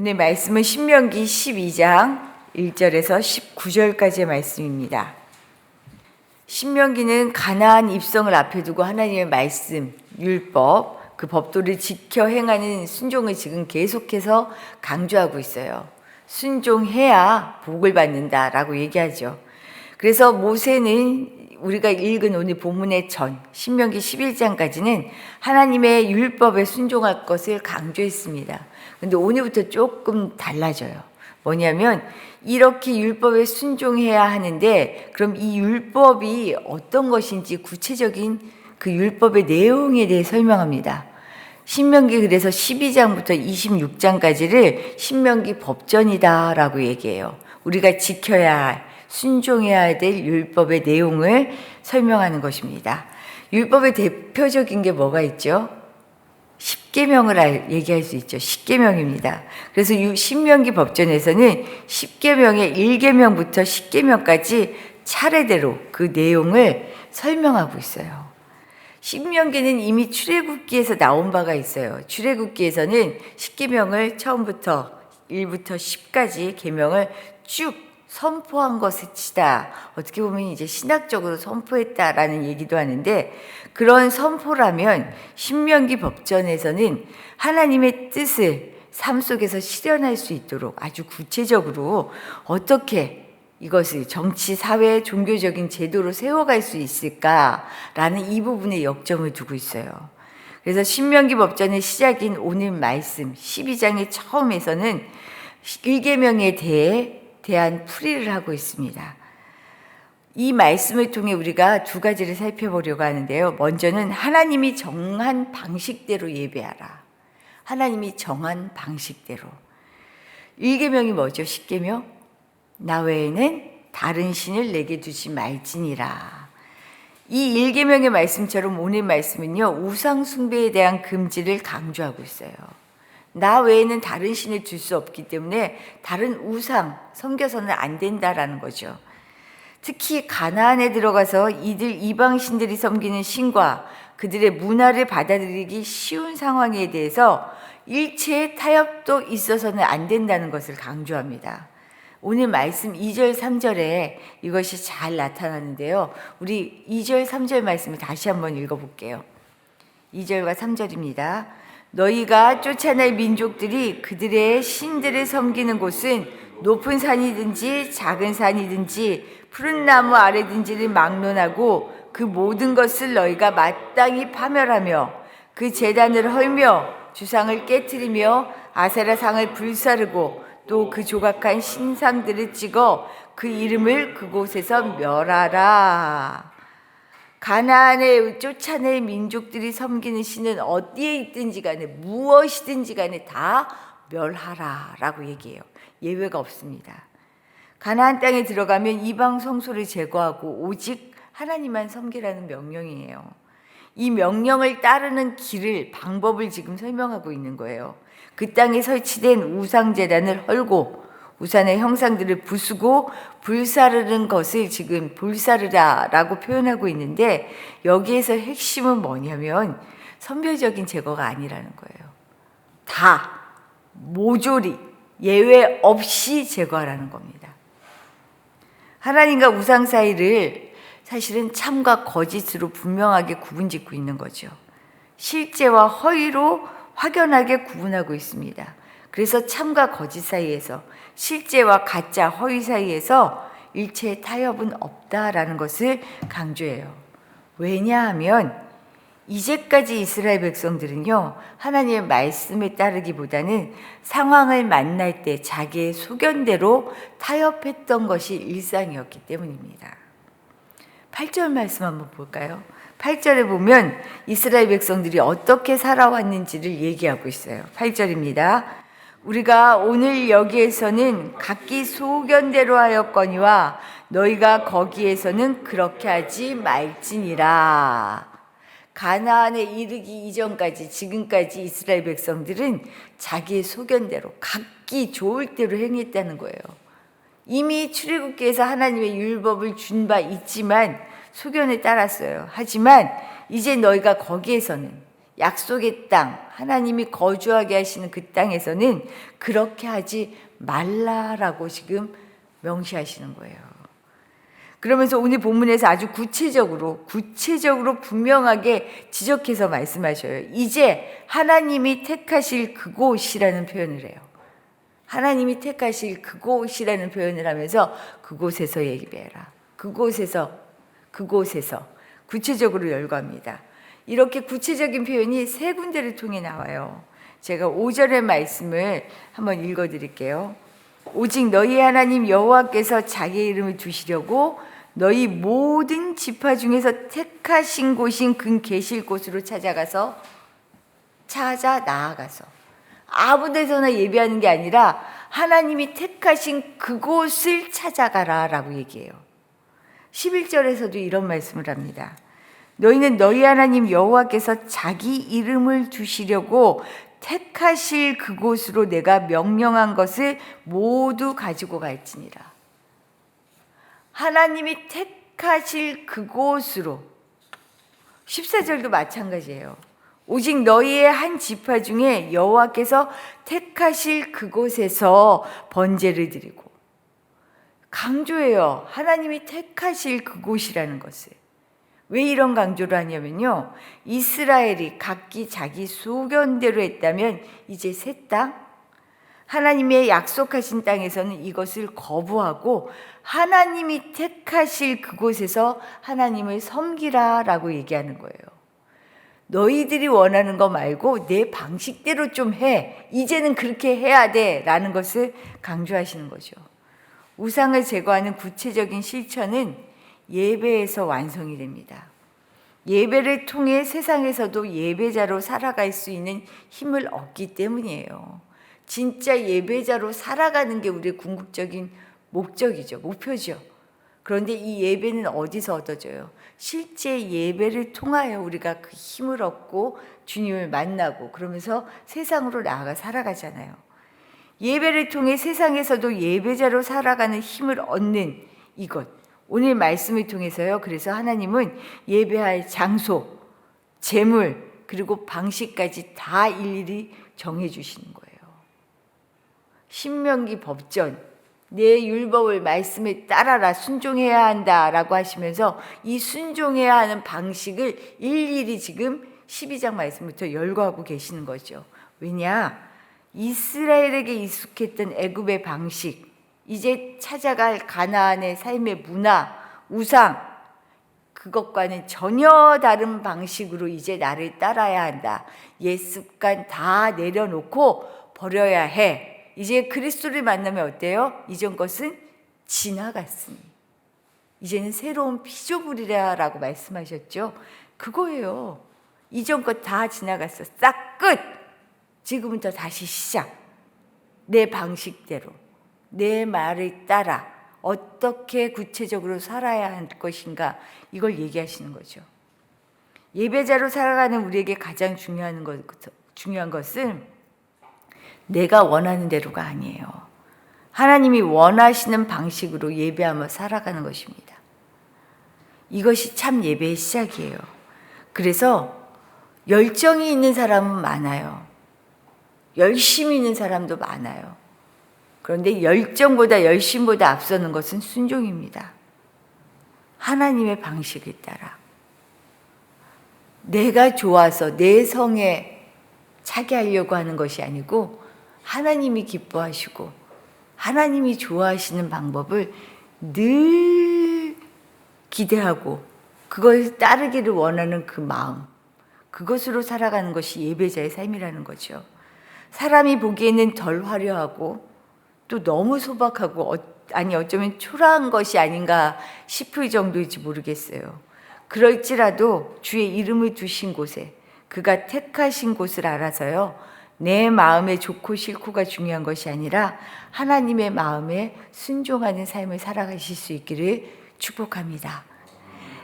오늘 말씀은 신명기 12장 1절에서 19절까지의 말씀입니다. 신명기는 가나안 입성을 앞에 두고 하나님의 말씀, 율법, 그 법도를 지켜 행하는 순종을 지금 계속해서 강조하고 있어요. 순종해야 복을 받는다라고 얘기하죠. 그래서 모세는 우리가 읽은 오늘 본문의 신명기 11장까지는 하나님의 율법에 순종할 것을 강조했습니다. 근데 오늘부터 조금 달라져요. 뭐냐면 이렇게 율법에 순종해야 하는데 그럼 이 율법이 어떤 것인지 구체적인 그 율법의 내용에 대해 설명합니다. 신명기 그래서 12장부터 26장까지를 신명기 법전이다라고 얘기해요. 우리가 지켜야 할, 순종해야 될 율법의 내용을 설명하는 것입니다. 율법의 대표적인 게 뭐가 있죠? 십계명을 얘기할 수 있죠. 십계명입니다. 그래서 신명기 법전에서는 십계명의 1계명부터 10계명까지 차례대로 그 내용을 설명하고 있어요. 신명기는 이미 출애굽기에서 나온 바가 있어요. 출애굽기에서는 십계명을 처음부터 1부터 10까지 계명을 쭉 선포한 것이다. 어떻게 보면 이제 신학적으로 선포했다라는 얘기도 하는데 그런 선포라면 신명기 법전에서는 하나님의 뜻을 삶 속에서 실현할 수 있도록 아주 구체적으로 어떻게 이것을 정치, 사회, 종교적인 제도로 세워갈 수 있을까라는 이 부분에 역점을 두고 있어요. 그래서 신명기 법전의 시작인 오늘 말씀 12장의 처음에서는 1계명에 대한 풀이를 하고 있습니다. 이 말씀을 통해 우리가 두 가지를 살펴보려고 하는데요. 먼저는 하나님이 정한 방식대로 예배하라. 하나님이 정한 방식대로. 1계명이 뭐죠? 10계명? 나 외에는 다른 신을 내게 두지 말지니라. 이 1계명의 말씀처럼 오늘 말씀은요. 우상 숭배에 대한 금지를 강조하고 있어요. 나 외에는 다른 신을 둘 수 없기 때문에 다른 우상 섬겨서는 안 된다라는 거죠. 특히 가나안에 들어가서 이방 신들이 섬기는 신과 그들의 문화를 받아들이기 쉬운 상황에 대해서 일체의 타협도 있어서는 안 된다는 것을 강조합니다. 오늘 말씀 2절 3절에 이것이 잘 나타나는데요. 우리 2절 3절 말씀을 다시 한번 읽어볼게요. 2절과 3절입니다. 너희가 쫓아낼 민족들이 그들의 신들을 섬기는 곳은 높은 산이든지 작은 산이든지 푸른 나무 아래든지를 막론하고 그 모든 것을 너희가 마땅히 파멸하며 그 제단을 헐며 주상을 깨트리며 아세라상을 불사르고 또 그 조각한 신상들을 찍어 그 이름을 그곳에서 멸하라. 가나안에 쫓아낼 민족들이 섬기는 신은 어디에 있든지 간에 무엇이든지 간에 다 멸하라 라고 얘기해요. 예외가 없습니다. 가나안 땅에 들어가면 이방 성소를 제거하고 오직 하나님만 섬기라는 명령이에요. 이 명령을 따르는 방법을 지금 설명하고 있는 거예요. 그 땅에 설치된 우상제단을 헐고 우산의 형상들을 부수고 불사르는 것을 지금 불사르다라고 표현하고 있는데 여기에서 핵심은 뭐냐면 선별적인 제거가 아니라는 거예요. 다 모조리 예외 없이 제거하라는 겁니다. 하나님과 우상 사이를 사실은 참과 거짓으로 분명하게 구분짓고 있는 거죠. 실제와 허위로 확연하게 구분하고 있습니다. 그래서 참과 거짓 사이에서 실제와 가짜, 허위 사이에서 일체의 타협은 없다라는 것을 강조해요. 왜냐하면 이제까지 이스라엘 백성들은요, 하나님의 말씀에 따르기보다는 상황을 만날 때 자기의 소견대로 타협했던 것이 일상이었기 때문입니다. 8절 말씀 한번 볼까요? 8절에 보면 이스라엘 백성들이 어떻게 살아왔는지를 얘기하고 있어요. 8절입니다. 우리가 오늘 여기에서는 각기 소견대로 하였거니와 너희가 거기에서는 그렇게 하지 말지니라. 가나안에 이르기 이전까지 지금까지 이스라엘 백성들은 자기의 소견대로 각기 좋을 대로 행했다는 거예요. 이미 출애굽기에서 하나님의 율법을 준 바 있지만 소견에 따랐어요. 하지만 이제 너희가 거기에서는 약속의 땅, 하나님이 거주하게 하시는 그 땅에서는 그렇게 하지 말라라고 지금 명시하시는 거예요. 그러면서 오늘 본문에서 아주 구체적으로 분명하게 지적해서 말씀하셔요. 이제 하나님이 택하실 그곳이라는 표현을 해요. 하나님이 택하실 그곳이라는 표현을 하면서 그곳에서 예배해라. 그곳에서 구체적으로 열거합니다. 이렇게 구체적인 표현이 세 군데를 통해 나와요. 제가 5절의 말씀을 한번 읽어드릴게요. 오직 너희 하나님 여호와께서 자기의 이름을 두시려고 너희 모든 지파 중에서 택하신 곳인 그 계실 곳으로 나아가서 아무 데서나 예배하는 게 아니라 하나님이 택하신 그곳을 찾아가라라고 얘기해요. 11절에서도 이런 말씀을 합니다. 너희는 너희 하나님 여호와께서 자기 이름을 두시려고 택하실 그곳으로 내가 명령한 것을 모두 가지고 갈지니라. 하나님이 택하실 그곳으로. 14절도 마찬가지예요. 오직 너희의 한 지파 중에 여호와께서 택하실 그곳에서 번제를 드리고. 강조해요. 하나님이 택하실 그곳이라는 것을. 왜 이런 강조를 하냐면요, 이스라엘이 각기 자기 소견대로 했다면 이제 새 땅, 하나님의 약속하신 땅에서는 이것을 거부하고 하나님이 택하실 그곳에서 하나님을 섬기라라고 얘기하는 거예요. 너희들이 원하는 거 말고 내 방식대로 좀 해. 이제는 그렇게 해야 돼. 라는 것을 강조하시는 거죠. 우상을 제거하는 구체적인 실천은 예배에서 완성이 됩니다. 예배를 통해 세상에서도 예배자로 살아갈 수 있는 힘을 얻기 때문이에요. 진짜 예배자로 살아가는 게 우리의 궁극적인 목적이죠. 목표죠. 그런데 이 예배는 어디서 얻어져요? 실제 예배를 통하여 우리가 그 힘을 얻고 주님을 만나고 그러면서 세상으로 나아가 살아가잖아요. 예배를 통해 세상에서도 예배자로 살아가는 힘을 얻는 이것. 오늘 말씀을 통해서요. 그래서 하나님은 예배할 장소, 제물, 그리고 방식까지 다 일일이 정해 주시는 거예요. 신명기 법전, 내 율법을 말씀에 따라라, 순종해야 한다라고 하시면서 이 순종해야 하는 방식을 일일이 지금 12장 말씀부터 열거하고 계시는 거죠. 왜냐? 이스라엘에게 익숙했던 애굽의 방식, 이제 찾아갈 가나안의 삶의 문화, 우상, 그것과는 전혀 다른 방식으로 이제 나를 따라야 한다. 옛 습관 다 내려놓고 버려야 해. 이제 그리스도를 만나면 어때요? 이전 것은 지나갔으니 이제는 새로운 피조물이라고 말씀하셨죠. 그거예요. 이전 것 다 지나갔어. 싹 끝. 지금부터 다시 시작. 내 방식대로, 내 말을 따라 어떻게 구체적으로 살아야 할 것인가, 이걸 얘기하시는 거죠. 예배자로 살아가는 우리에게 가장 중요한 것은 내가 원하는 대로가 아니에요. 하나님이 원하시는 방식으로 예배하며 살아가는 것입니다. 이것이 참 예배의 시작이에요. 그래서 열정이 있는 사람은 많아요. 열심히 있는 사람도 많아요. 그런데 열정보다 열심보다 앞서는 것은 순종입니다. 하나님의 방식에 따라. 내가 좋아서 내 성에 차게 하려고 하는 것이 아니고 하나님이 기뻐하시고 하나님이 좋아하시는 방법을 늘 기대하고 그걸 따르기를 원하는 그 마음, 그것으로 살아가는 것이 예배자의 삶이라는 거죠. 사람이 보기에는 덜 화려하고 또 너무 소박하고 어쩌면 초라한 것이 아닌가 싶을 정도일지 모르겠어요. 그럴지라도 주의 이름을 두신 곳에, 그가 택하신 곳을 알아서요, 내 마음에 좋고 싫고가 중요한 것이 아니라 하나님의 마음에 순종하는 삶을 살아가실 수 있기를 축복합니다.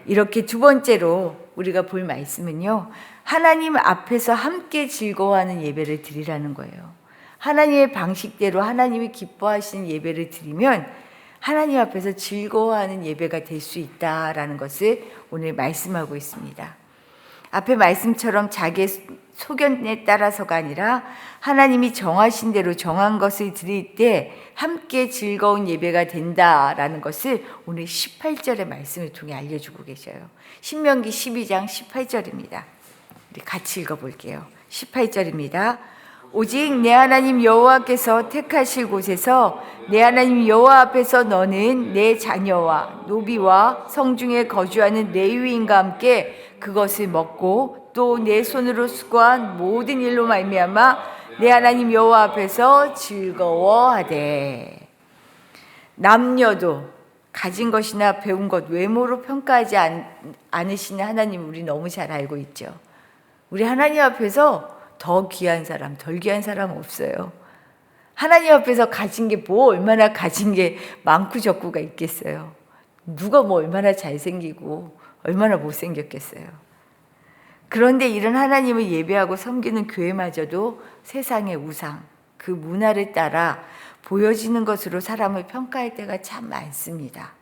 이렇게 두 번째로 우리가 볼 말씀은요, 하나님 앞에서 함께 즐거워하는 예배를 드리라는 거예요. 하나님의 방식대로 하나님이 기뻐하시는 예배를 드리면 하나님 앞에서 즐거워하는 예배가 될 수 있다라는 것을 오늘 말씀하고 있습니다. 앞에 말씀처럼 자기의 소견에 따라서가 아니라 하나님이 정하신 대로 정한 것을 드릴 때 함께 즐거운 예배가 된다라는 것을 오늘 18절의 말씀을 통해 알려주고 계셔요. 신명기 12장 18절입니다. 우리 같이 읽어볼게요. 18절입니다. 오직 내 하나님 여호와께서 택하실 곳에서 내 하나님 여호와 앞에서 너는 내 자녀와 노비와 성중에 거주하는 레위인과 함께 그것을 먹고 또 내 손으로 수고한 모든 일로 말미암아 내 하나님 여호와 앞에서 즐거워하되. 남녀도 가진 것이나 배운 것 외모로 평가하지 않으시는 하나님 우리 너무 잘 알고 있죠. 우리 하나님 앞에서 더 귀한 사람, 덜 귀한 사람 없어요. 하나님 앞에서 가진 게 뭐 얼마나 가진 게 많고 적고가 있겠어요. 누가 뭐 얼마나 잘생기고 얼마나 못생겼겠어요. 그런데 이런 하나님을 예배하고 섬기는 교회마저도 세상의 우상, 그 문화를 따라 보여지는 것으로 사람을 평가할 때가 참 많습니다.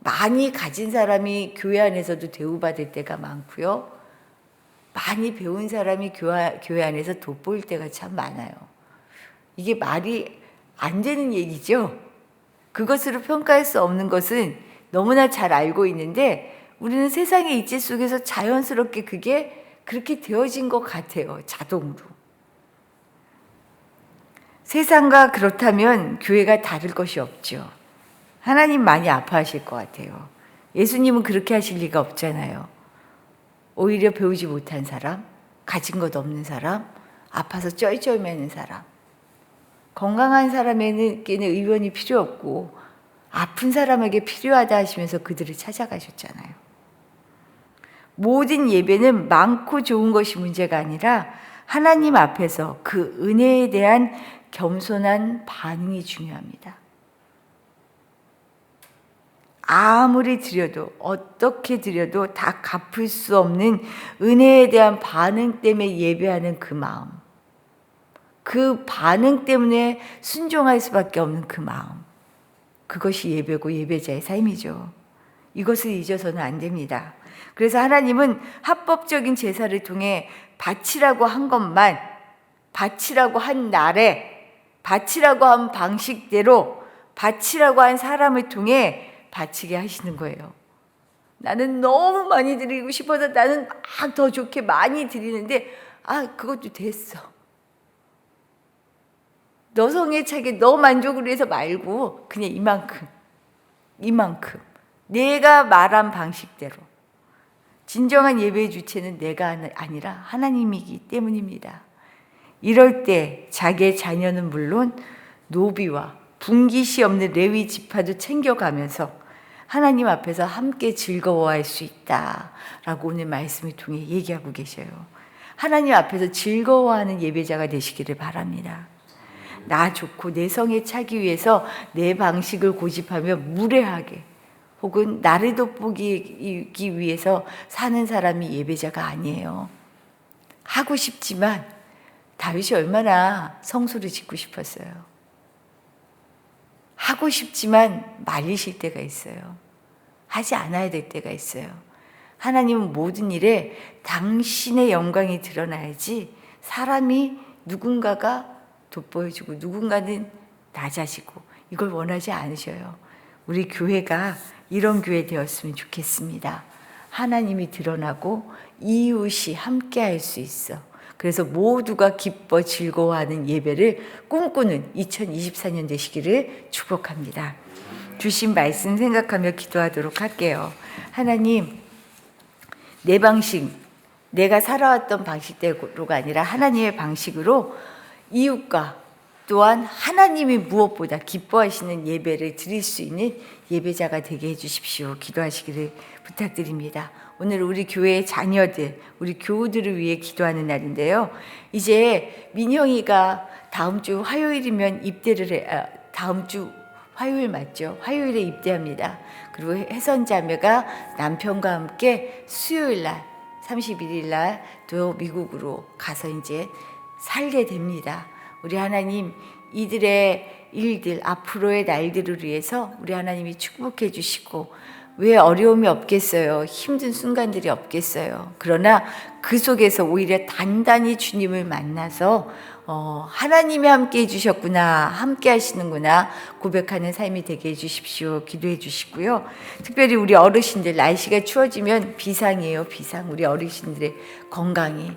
많이 가진 사람이 교회 안에서도 대우받을 때가 많고요. 많이 배운 사람이 교회 안에서 돋보일 때가 참 많아요. 이게 말이 안 되는 얘기죠. 그것으로 평가할 수 없는 것은 너무나 잘 알고 있는데 우리는 세상의 이치 속에서 자연스럽게 그게 그렇게 되어진 것 같아요. 자동으로. 세상과 그렇다면 교회가 다를 것이 없죠. 하나님 많이 아파하실 것 같아요. 예수님은 그렇게 하실 리가 없잖아요. 오히려 배우지 못한 사람, 가진 것 없는 사람, 아파서 쩔쩔매는 사람, 건강한 사람에게는 의원이 필요 없고 아픈 사람에게 필요하다 하시면서 그들을 찾아가셨잖아요. 모든 예배는 많고 좋은 것이 문제가 아니라 하나님 앞에서 그 은혜에 대한 겸손한 반응이 중요합니다. 아무리 드려도 어떻게 드려도 다 갚을 수 없는 은혜에 대한 반응 때문에 예배하는 그 마음, 그 반응 때문에 순종할 수밖에 없는 그 마음, 그것이 예배고 예배자의 삶이죠. 이것을 잊어서는 안 됩니다. 그래서 하나님은 합법적인 제사를 통해 바치라고 한 것만, 바치라고 한 날에, 바치라고 한 방식대로, 바치라고 한 사람을 통해 바치게 하시는 거예요. 나는 너무 많이 드리고 싶어서 나는 막 더 좋게 많이 드리는데 그것도 됐어. 너 성에 차게 너 만족을 위해서 말고 그냥 이만큼 내가 말한 방식대로. 진정한 예배의 주체는 내가 아니라 하나님이기 때문입니다. 이럴 때 자기의 자녀는 물론 노비와 분깃이 없는 레위 지파도 챙겨가면서 하나님 앞에서 함께 즐거워할 수 있다라고 오늘 말씀을 통해 얘기하고 계셔요. 하나님 앞에서 즐거워하는 예배자가 되시기를 바랍니다. 나 좋고 내 성에 차기 위해서 내 방식을 고집하며 무례하게 혹은 나를 돋보기 위해서 사는 사람이 예배자가 아니에요. 하고 싶지만 다윗이 얼마나 성소를 짓고 싶었어요. 하고 싶지만 말리실 때가 있어요. 하지 않아야 될 때가 있어요. 하나님은 모든 일에 당신의 영광이 드러나야지 사람이 누군가가 돋보여주고 누군가는 낮아지고 이걸 원하지 않으셔요. 우리 교회가 이런 교회 되었으면 좋겠습니다. 하나님이 드러나고 이웃이 함께 할 수 있어. 그래서 모두가 기뻐 즐거워하는 예배를 꿈꾸는 2024년 되시기를 축복합니다. 주신 말씀 생각하며 기도하도록 할게요. 하나님, 내 방식, 내가 살아왔던 방식대로가 아니라 하나님의 방식으로 이웃과 또한 하나님이 무엇보다 기뻐하시는 예배를 드릴 수 있는 예배자가 되게 해주십시오. 기도하시기를 부탁드립니다. 오늘 우리 교회의 자녀들, 우리 교우들을 위해 기도하는 날인데요. 이제 민영이가 다음 주 화요일이면 다음 주 화요일 맞죠? 화요일에 입대합니다. 그리고 혜선 자매가 남편과 함께 수요일 날, 31일 날 또 미국으로 가서 이제 살게 됩니다. 우리 하나님 이들의 일들 앞으로의 날들을 위해서 우리 하나님이 축복해 주시고 왜 어려움이 없겠어요? 힘든 순간들이 없겠어요? 그러나 그 속에서 오히려 단단히 주님을 만나서 하나님이 함께 해주셨구나, 함께 하시는구나 고백하는 삶이 되게 해주십시오. 기도해 주시고요. 특별히 우리 어르신들, 날씨가 추워지면 비상이에요. 비상. 우리 어르신들의 건강이,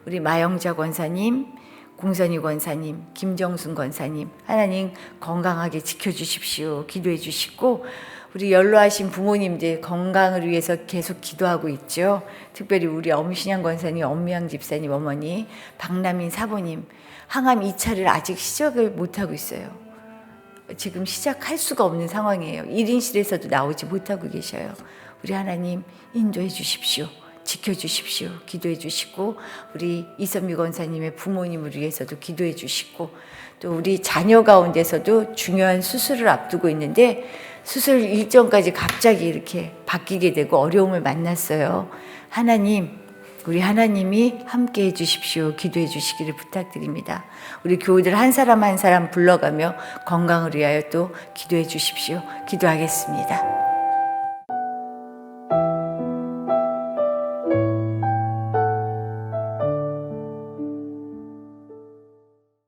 우리 마영자 권사님, 공선희 권사님, 김정순 권사님, 하나님 건강하게 지켜주십시오. 기도해 주시고, 우리 연로하신 부모님들 건강을 위해서 계속 기도하고 있죠. 특별히 우리 엄신양 권사님, 엄미양 집사님 어머니, 박남인 사모님, 항암 2차를 아직 시작을 못하고 있어요. 지금 시작할 수가 없는 상황이에요. 1인실에서도 나오지 못하고 계셔요. 우리 하나님 인도해 주십시오. 지켜주십시오. 기도해 주시고, 우리 이선미 권사님의 부모님을 위해서도 기도해 주시고, 또 우리 자녀 가운데서도 중요한 수술을 앞두고 있는데 수술 일정까지 갑자기 이렇게 바뀌게 되고 어려움을 만났어요. 하나님, 우리 하나님이 함께 해주십시오. 기도해 주시기를 부탁드립니다. 우리 교우들 한 사람 한 사람 불러가며 건강을 위하여 또 기도해 주십시오. 기도하겠습니다.